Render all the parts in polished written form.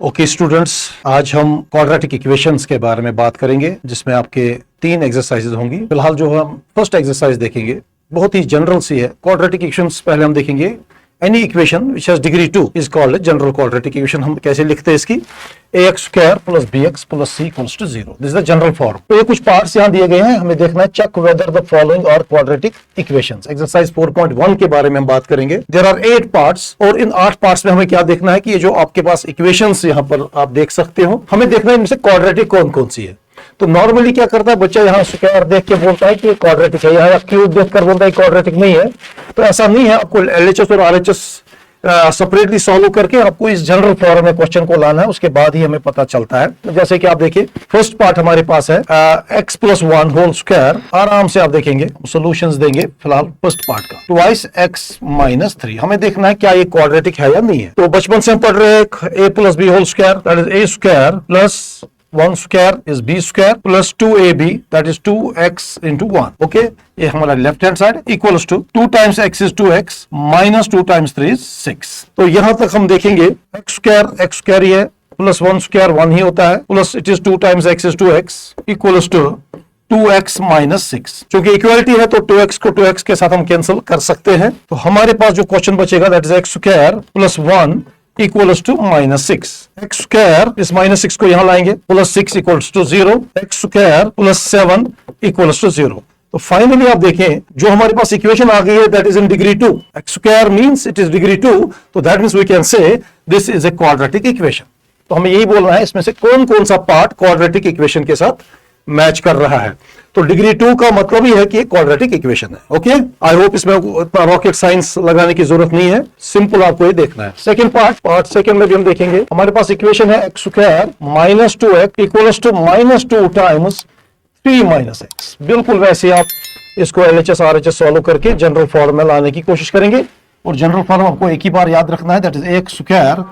Okay students, आज हम quadratic equations के बारे में बात करेंगे जिसमें आपके 3 एक्सरसाइजेज होंगी। फिलहाल जो हम फर्स्ट एक्सरसाइज देखेंगे बहुत ही जनरल सी है। क्वाड्रेटिक इक्वेशंस पहले हम देखेंगे। Any equation which has degree 2 is called general quadratic equation. हम कैसे लिखते हैं इसकी? ax square plus bx plus c equals to 0। This is the general form. तो ये कुछ पार्ट्स यहाँ दिए गए हैं, हमें देखना है check whether the following are quadratic equations. Exercise 4.1 के बारे में हम बात करेंगे। देयर आर 8 पार्ट्स और इन 8 पार्ट्स में हमें क्या देखना है कि ये जो आपके पास इक्वेशंस यहाँ पर आप देख सकते हो, हमें देखना है इनमें से क्वाड्रेटिक कौन कौन सी है। तो नॉर्मली क्या करता है बच्चा, यहाँ स्क्वायर देख के बोलता है कि क्वाड्रेटिक है, यहाँ क्यूब देखकर बोलता है क्वाड्रेटिक नहीं है। तो ऐसा नहीं है, आपको एलएचएस और आरएचएस सेपरेटली सॉल्व करके आपको इस जनरल फॉर्म में क्वेश्चन को लाना है, उसके बाद ही हमें पता चलता है। तो जैसे कि आप देखिए फर्स्ट पार्ट हमारे पास है x प्लस 1 होल स्क्वायर। आराम से आप देखेंगे, सॉल्यूशंस देंगे फिलहाल फर्स्ट पार्ट का। ट्वाइस x माइनस 3, हमें देखना है क्या ये क्वाड्रेटिक है या नहीं है। तो बचपन से हम पढ़ रहे हैं a plus b whole square, that is a square plus 1 square is b square plus 2ab, that is 2x into 1. Okay, ये हमारा left hand side equals to 2 times x is 2x minus 2 times 3 is 6. तो यहां तक हम देखेंगे x square ही है plus 1 square 1 ही होता है, plus it is 2 times x is 2x equals to 2x minus 6। क्योंकि इक्वालिटी है तो 2x को 2x के साथ हम कैंसिल कर सकते हैं। तो हमारे पास जो क्वेश्चन बचेगा that is x square plus 1 equals to minus 6। X square इस माइनस 6 को यहां लाएंगे, plus 6 equals to 0। X square plus 7 equals to 0। तो फाइनली आप देखें जो हमारे पास इक्वेशन आ गई है that is in degree 2। X square means it is degree 2, तो that means we can say this is a quadratic equation. तो हमें यही बोलना है इसमें से कौन कौन सा पार्ट क्वाड्रेटिक इक्वेशन के साथ मैच कर रहा है। तो डिग्री 2 का मतलब ही है कि क्वाड्रेटिक इक्वेशन है। ओके, आई होप इसमें रॉकेट साइंस लगाने की जरूरत नहीं है, सिंपल आपको ये देखना है। सेकंड पार्ट सेकंड में भी हम देखेंगे। हमारे पास इक्वेशन है x square minus 2x equals to minus 2 times 3 minus x. बिल्कुल वैसे आप इसको एलएचएस आरएचएस सॉल्व करके जनरल फॉर्म में लाने की कोशिश करेंगे। और जनरल फॉर्म आपको एक ही बार याद रखना है, that is x square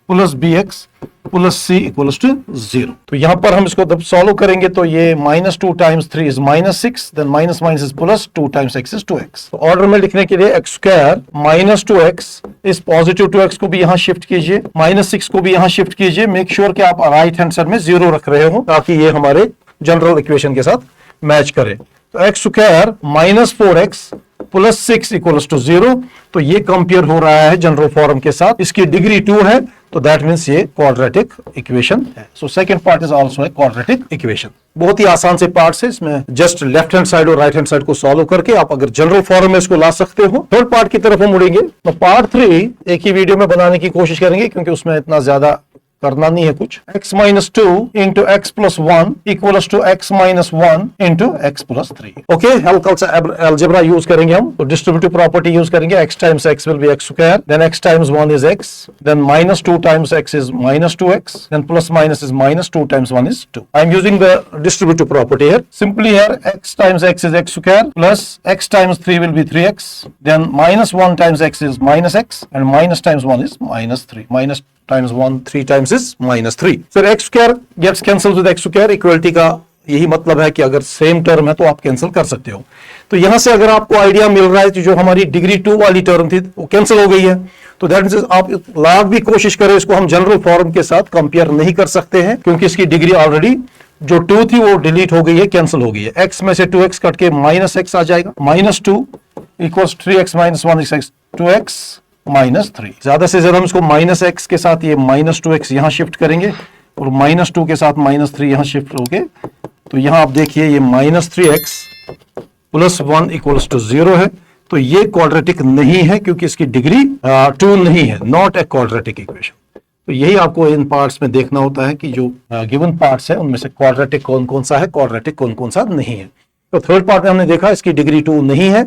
plus bx plus c equals to 0। तो यहां पर हम इसको जब सॉल्व करेंगे तो ये minus 2 times 3 is minus 6, then minus minus is plus 2 times x is 2x। तो ऑर्डर में लिखने के लिए एक्स स्क्वायर माइनस 2x इस पॉजिटिव 2x को भी यहां शिफ्ट कीजिए, माइनस 6 को भी यहां शिफ्ट कीजिए। मेक श्योर कि आप राइट हैंड साइड में 0 रख रहे हो ताकि ये हमारे जनरल इक्वेशन के साथ मैच करे। तो x square minus 4x plus 6 equals to 0। तो ये कंपेयर हो रहा है जनरल फॉर्म के साथ, इसकी डिग्री 2 है, तो दैट मींस ये क्वाड्रेटिक इक्वेशन है। So second part is also a quadratic equation. बहुत ही आसान से पार्ट्स है, इसमें जस्ट लेफ्ट हैंड साइड और राइट हैंड साइड को सॉल्व करके आप अगर जनरल फॉर्म में इसको ला सकते हो। थर्ड पार्ट की तरफ हम मुड़ेंगे। तो पार्ट 3 एक ही वीडियो में बनाने की कोशिश करेंगे क्योंकि उसमें इतना ज्यादा करना नहीं है कुछ। x minus 2 into x plus 1 equals to x minus 1 into x plus 3। Okay, हल्का सा अलजेब्रा यूज करेंगे हम। तो डिस्ट्रीब्यूटिव प्रॉपर्टी यूज करेंगे। x times x will be x square, then x times 1 is x, then minus 2 times x is minus 2x, then plus minus is minus 2 times 1 is 2। I am using the distributive property here. Simply here x times x is x square plus x times 3 will be 3x, then minus 1 times x is minus x and minus times 1 is minus 3। Minus times 1 3 times is minus 3. फिर x square gets cancelled with x square। Equality का यही मतलब है कि अगर same term है तो आप कैंसिल कर सकते हो। तो यहां से अगर आपको आइडिया मिल रहा है कि जो हमारी डिग्री 2 वाली टर्म थी वो कैंसिल हो गई है, तो दैट मींस आप लाभ भी कोशिश करें, इसको हम जनरल फॉर्म के साथ कंपेयर नहीं कर सकते हैं क्योंकि इसकी डिग्री ऑलरेडी जो 2 थी वो डिलीट हो गई है, कैंसिल हो गई है। x में से 2x कट के माइनस x आ जाएगा। Minus 2 equals 3x minus 1 is 2x minus 3। ज्यादा से ज्यादा हम इसको माइनस x के साथ ये माइनस 2x यहां शिफ्ट करेंगे और माइनस 2 के साथ माइनस 3 यहां शिफ्ट होके, तो यहां आप देखिए ये minus 3x plus 1 equals to 0 है। तो ये क्वाड्रेटिक नहीं है क्योंकि इसकी डिग्री 2 नहीं है, नॉट ए क्वाड्रेटिक इक्वेशन। तो यही आपको इन पार्ट्स में देखना होता है कि जो गिवन पार्ट्स है उनमें से क्वाड्रेटिक कौन कौन सा है, क्वाड्रेटिक कौन कौन सा नहीं है। तो थर्ड पार्ट में हमने देखा इसकी डिग्री 2 नहीं है,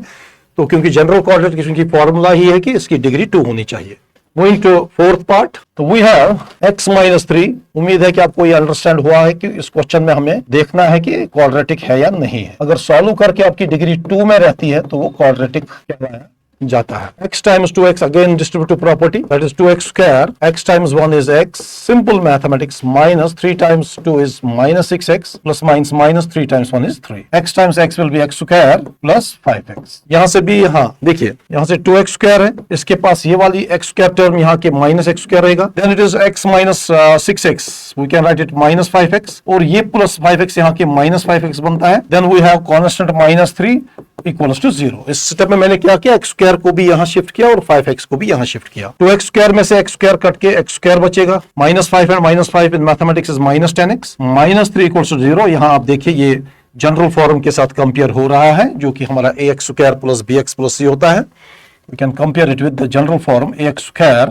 तो क्योंकि जनरल क्वाड्रेटिक की फॉर्मूला ही है कि इसकी डिग्री 2 होनी चाहिए। Moving to फोर्थ पार्ट, तो वी हैव x माइनस 3। उम्मीद है कि आपको ये अंडरस्टैंड हुआ है कि इस क्वेश्चन में हमें देखना है कि क्वाड्रेटिक है या नहीं है। अगर सॉल्व करके आपकी डिग्री 2 में रहती है तो वो क्वाड्रेटिक कहलाया जाता है। x times 2x again distributive property, that is 2x square, x times 1 is x, simple mathematics, minus 3 times 2 is minus 6x, plus minus 3 times 1 is 3, x times x will be x square plus 5x। यहाँ से भी, यहाँ देखिए, यहाँ से 2x square है, इसके पास ये वाली x square term यहाँ के minus x square रहेगा, then it is x minus 6x, we can write it minus 5x, और ये plus 5x यहाँ के minus 5x बनता है, then we have constant minus 3 equals to 0। इस स्टेप में मैंने क्या किया, एक्स स्क्वायर को भी यहां शिफ्ट किया और 5x को भी यहां शिफ्ट किया। तो एक्स स्क्वायर में से एक्स स्क्वायर कट के एक्स स्क्वायर बचेगा, -5 and -5 in mathematics is -10x, -3 equals to 0। यहां आप देखिए ये जनरल फॉर्म के साथ कंपेयर हो रहा है, जो कि हमारा ax square plus bx plus c होता है। We can compare it with the general form ax square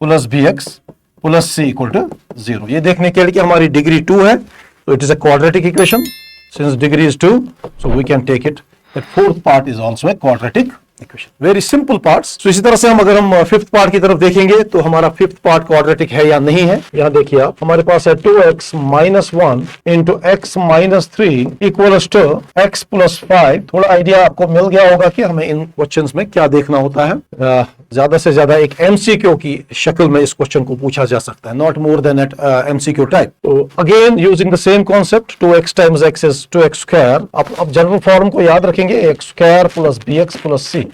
plus bx plus c equal to 0। ये देखने के लिए कि हमारी डिग्री 2 है, तो it is a quadratic equation. Since degree is 2, so we can take it that fourth part is also a quadratic equation, very simple parts। so इसी तरह से अगर हम फिफ्थ पार्ट की तरफ देखेंगे तो हमारा फिफ्थ पार्ट क्वाड्रेटिक है या नहीं है। यहाँ देखिए आप, हमारे पास है 2x minus 1 into x minus 3 equals to x plus 5। थोड़ा आइडिया आपको मिल गया होगा कि हमें इन क्वेश्चंस में क्या देखना होता है। ज्यादा से ज्यादा एक एमसीक्यू की शक्ल में इस क्वेश्चन को पूछा जा सकता है, not more than eight MCQ type. तो again using the same concept, 2x times x is 2x square। अब जनरल फॉर्म को याद रखेंगे, x square plus bx plus c।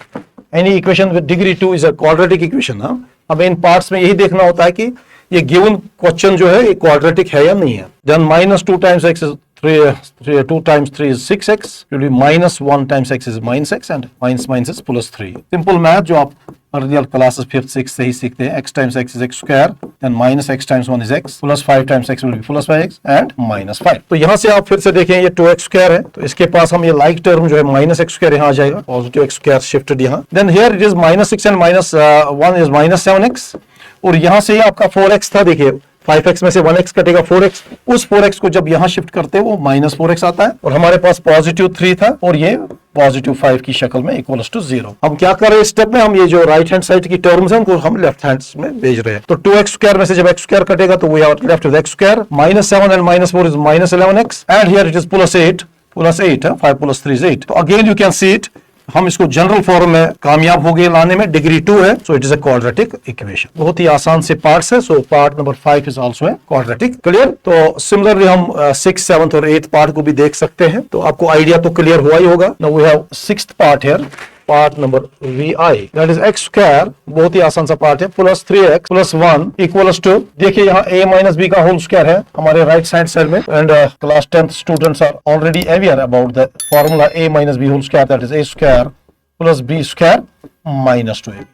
Any equation with degree 2 is a quadratic equation. हमें इन parts में यही देखना होता है कि ये गिवन क्वेश्चन जो है ये क्वाड्रेटिक है या नहीं है। Then -2 times x is 2 times 3 is 6x, it will be -1 times x is -x and minus is +3। Simple math जो आप अर्लियर क्लासेस 5th 6th से ही सीखते हैं। x times x is x square, then minus x times 1 is x, plus 5 times x will be plus 5x and -5। तो यहाँ से आप फिर से देखें, ये 2x square है, तो इसके पास हम ये लाइक टर्म जो है -x square यहाँ आ जाएगा, पॉजिटिव x square शिफ्टेड यहाँ। Then here it is -6 and -1 is -7x, और यहाँ से आपका 4x था, देखिए 5x में से 1x कटेगा 4x, उस 4x को जब यहां शिफ्ट करते हैं वो -4x आता है, और हमारे पास +3 था और ये +5 की शक्ल में इक्वल्स टू 0। हम क्या कर रहे हैं इस स्टेप में, हम ये जो राइट हैंड साइड की टर्म्स हैं उनको हम लेफ्ट हैंड में भेज रहे हैं। तो 2x स्क्वायर में से जब x स्क्वायर कटेगा तो we are left with x square, -7 and -4 is -11x, and here it is +8 5 + 3 is 8। तो again you can see it, हम इसको जनरल फॉर्म में कामयाब हो गए लाने में, डिग्री 2 है, so it is a quadratic equation. बहुत ही आसान से पार्ट्स है, so part number 5 is also a quadratic. Clear? तो सिमिलरली हम 6th 7th और 8th पार्ट को भी देख सकते हैं, तो आपको आइडिया तो क्लियर हुआ ही होगा। Now we have 6th part here, part number vi, that is x square, बहुत ही आसान सा पार्ट है, +3x + 1 इक्वल्स टू, देखिए यहाँ a - b का होल स्क्वायर है हमारे राइट साइड में, and class 10th students are already aware about the formula a - b whole square, that is a square plus b square -2ab।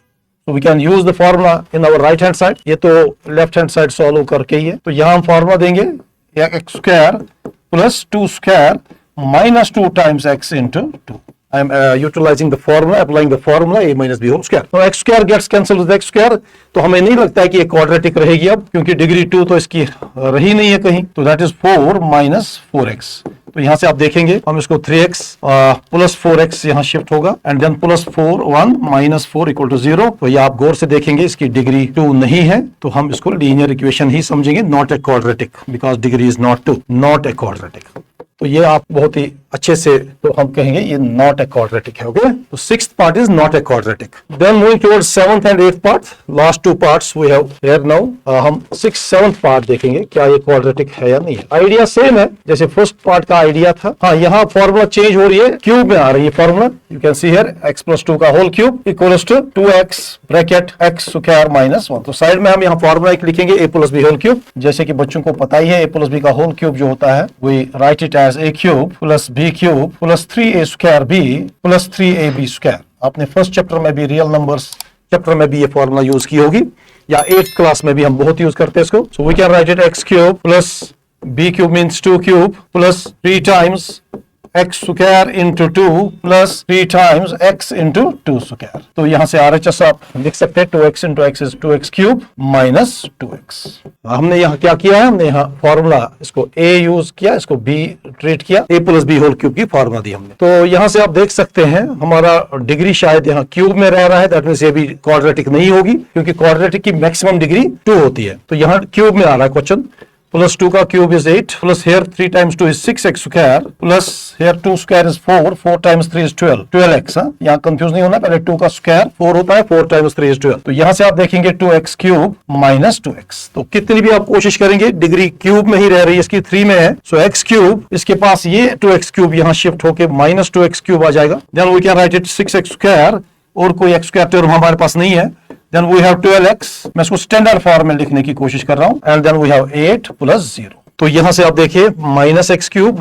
So we can use the formula in our right hand side। ये तो left hand side solve करके ही है, तो यहाँ हम formula देंगे x square plus 2 square -2 times x into 2। I am utilizing the formula, applying the formula a - b whole square। तो x square gets cancelled with x square, तो हमें नहीं लगता है कि ये क्वाड्रेटिक रहेगी अब, क्योंकि डिग्री 2 तो इसकी रही नहीं है कहीं, तो दैट इज 4 - 4x। तो यहाँ से आप देखेंगे हम इसको 3x प्लस 4x यहाँ शिफ्ट होगा, एंड देन +4 1 -4 इक्वल टू 0। तो ये आप गौर से देखेंगे इसकी डिग्री 2 नहीं है, तो हम इसको लीनियर इक्वेशन ही समझेंगे, not a quadratic, because degree is not 2, not a quadratic. तो ये आप बहुत ही अच्छे से, तो हम कहेंगे ये नॉट ए क्वाड्रेटिक है। ओके, तो 6th part is not a quadratic. Then moving towards 7th and 8th part, last 2 parts we have here now. हम 6th 7th पार्ट देखेंगे क्या ये क्वाड्रेटिक है या नहीं है। आइडिया सेम है जैसे फर्स्ट पार्ट का आइडिया था। हाँ, यहाँ फॉर्मूला चेंज हो रही है, क्यूब में आ रही है formula. You can see here x + 2 का whole cube equals to 2x bracket x square -1। तो साइड में हम यहाँ फॉर्मूला एक लिखेंगे a + b होल क्यूब, जैसे कि बच्चों को पता ही है a + b का होल क्यूब जो होता है, we write it as a cube plus b cube plus 3a square b plus 3ab square. आपने फर्स्ट चैप्टर में भी, रियल नंबर्स चैप्टर में भी ये फॉर्मूला यूज की होगी, या 8th क्लास में भी हम बहुत यूज करते हैं इसको। So we can write it x cube plus b cube means 2 cube plus 3 times x square into 2 plus 3 times x into 2 square. तो यहाँ से RHS आप लिख सकते हैं 2x into x is 2x cube minus 2x। हमने यहाँ क्या किया है, हमने यहाँ फॉर्मूला इसको a यूज किया, इसको b ट्रीट किया, a + b होल क्यूब की फॉर्मूला दी हमने। तो यहाँ से आप देख सकते हैं हमारा डिग्री शायद यहाँ क्यूब में रह रहा है, दैट मींस ये भी क्वाड्रेटिक नहीं होगी, क्योंकि क्वाड्रेटिक की मैक्सिमम डिग्री 2 होती है। तो यहाँ क्यूब में आ रहा है क्वेश्चन, plus 2 का cube is 8 plus here 3 times 2 is 6x square plus here 2 square is 4 times 3 is 12x। यहाँ कंफ्यूज नहीं होना, पहले 2 का स्क्वायर 4 होता है, 4 times 3 is 12। तो यहाँ से आप देखेंगे 2x क्यूब माइनस 2x। तो कितनी भी आप कोशिश करेंगे डिग्री क्यूब में ही रह रही है, इसकी 3 में है, सो x क्यूब इसके पास ये 2x क्यूब यहाँ शिफ्ट होके माइनस 2x क्यूब आ जाएगा। Then we can write it 6x square, और कोई x स्क्वायर टर्म हमारे पास नहीं है। देन वी हैव 12x, मैं इसको स्टैंडर्ड फॉर्म में लिखने की कोशिश कर रहा हूं, and then we have 8 plus 0। तो यहां से आप देखिए minus x cube,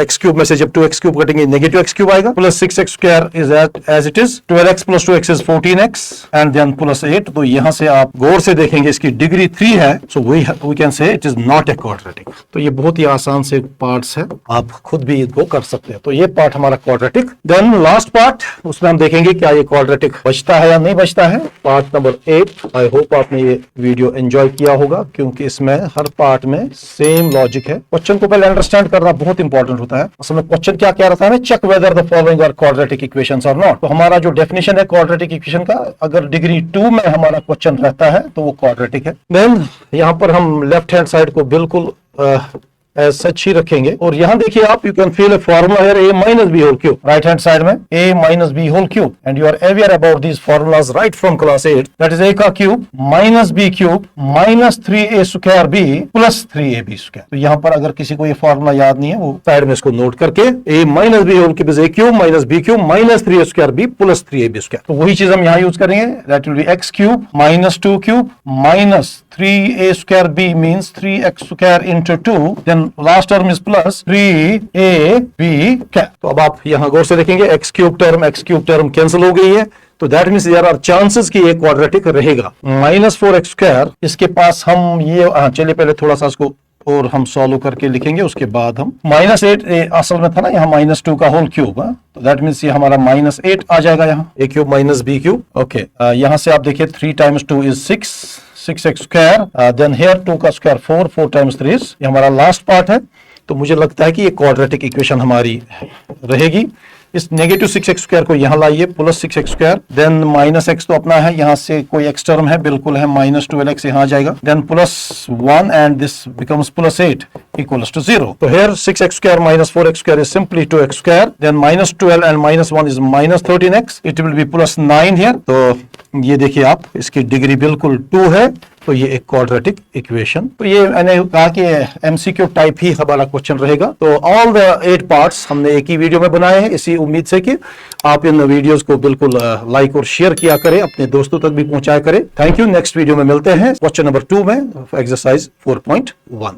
x cube में से जब 2x क्यूब कटेंगे नेगेटिव एक्स क्यूब आएगा, plus 6x square is as it is, 12x plus 2x is 14x, and then plus 8। तो यहां से आप गौर से देखेंगे इसकी डिग्री 3 है, so we can say it is not a quadratic. तो ये बहुत ही आसान से पार्ट्स है, आप खुद भी इनको कर सकते हैं। तो ये पार्ट हमारा क्वाड्रेटिक। देन लास्ट पार्ट, उसमें हम देखेंगे क्या ये क्वाड्रेटिक बचता है या नहीं बचता है। Part number 8। आई होप आपने ये वीडियो एंजॉय किया होगा, क्योंकि इसमें हर पार्ट में सेम लॉजिक है। क्वेश्चन को पहले अंडरस्टैंड करना बहुत इंपॉर्टेंट होता है। असल में क्वेश्चन क्या कह रहा था, check whether the following are quadratic equations और नॉट। तो हमारा जो डेफिनेशन है क्वाड्रेटिक इक्वेशन का, अगर डिग्री 2 में हमारा क्वेश्चन रहता है तो वो क्वाड्रेटिक है। देन यहाँ पर हम लेफ्ट हैंड साइड को बिल्कुल एज सच ही रखेंगे, और यहां देखिए आप, you can feel a formula here, a minus B whole cube, right hand side में a minus B whole cube, and you are aware about these formulas right from class 8। That is a का cube minus b cube minus 3a square b plus 3ab square. तो यहां पर अगर किसी को ये formula याद नहीं है, वो साइड में इसको नोट करके a minus B whole cube is a cube minus b cube minus 3a square b plus 3ab square. तो वही चीज हम यहाँ यूज करेंगे, that will be x cube minus 2 cube minus 3a square b means 3x square into 2, then last term is plus 3ab क्या। तो अब आप यहां गौर से देखेंगे x क्यूब टर्म कैंसिल हो गई है, तो that means there are chances कि ये क्वाड्रेटिक रहेगा। माइनस 4x स्क्वायर, इसके पास हम ये चलिए पहले थोड़ा सा इसको और हम सॉल्व करके लिखेंगे, उसके बाद हम माइनस 8 असल में था ना यहाँ माइनस 2 का होल क्यूब, तो दैट मींस ये हमारा माइनस 8 आ जाएगा यहाँ, a cube minus b cube. Okay, यहाँ से आप देखिए 3 times 2 is 6x square, then here 2 का स्क्वायर 4 टाइम्स 3 ये हमारा लास्ट पार्ट है। तो मुझे लगता है कि ये क्वाड्रेटिक इक्वेशन हमारी रहेगी। इस नेगेटिव 6x स्क्वायर को यहाँ लाइए, plus 6x square, then minus x तो अपना है, यहाँ से कोई x टर्म है बिल्कुल है, माइनस 12x यहाँ आ जाएगा, then plus 1 and this becomes plus 8 equals to 0। तो here 6x square minus 4x square is simply 2x square, then minus 12 and minus 1 is minus 13x, it will be plus 9 here. तो ये देखिए आप, इसकी degree बिल्कुल 2 है, तो ये एक क्वाड्रेटिक इक्वेशन। तो ये मैंने कहा कि एमसीक्यू टाइप ही हमारा क्वेश्चन रहेगा। तो ऑल द 8 पार्ट्स हमने एक ही वीडियो में बनाए हैं, इसी उम्मीद से कि आप इन वीडियोस को बिल्कुल लाइक और शेयर किया करें, अपने दोस्तों तक भी पहुंचाया करें। Thank you. नेक्स्ट वीडियो में मिलते हैं क्वेश्चन नंबर 2 में, एक्सरसाइज 4.1।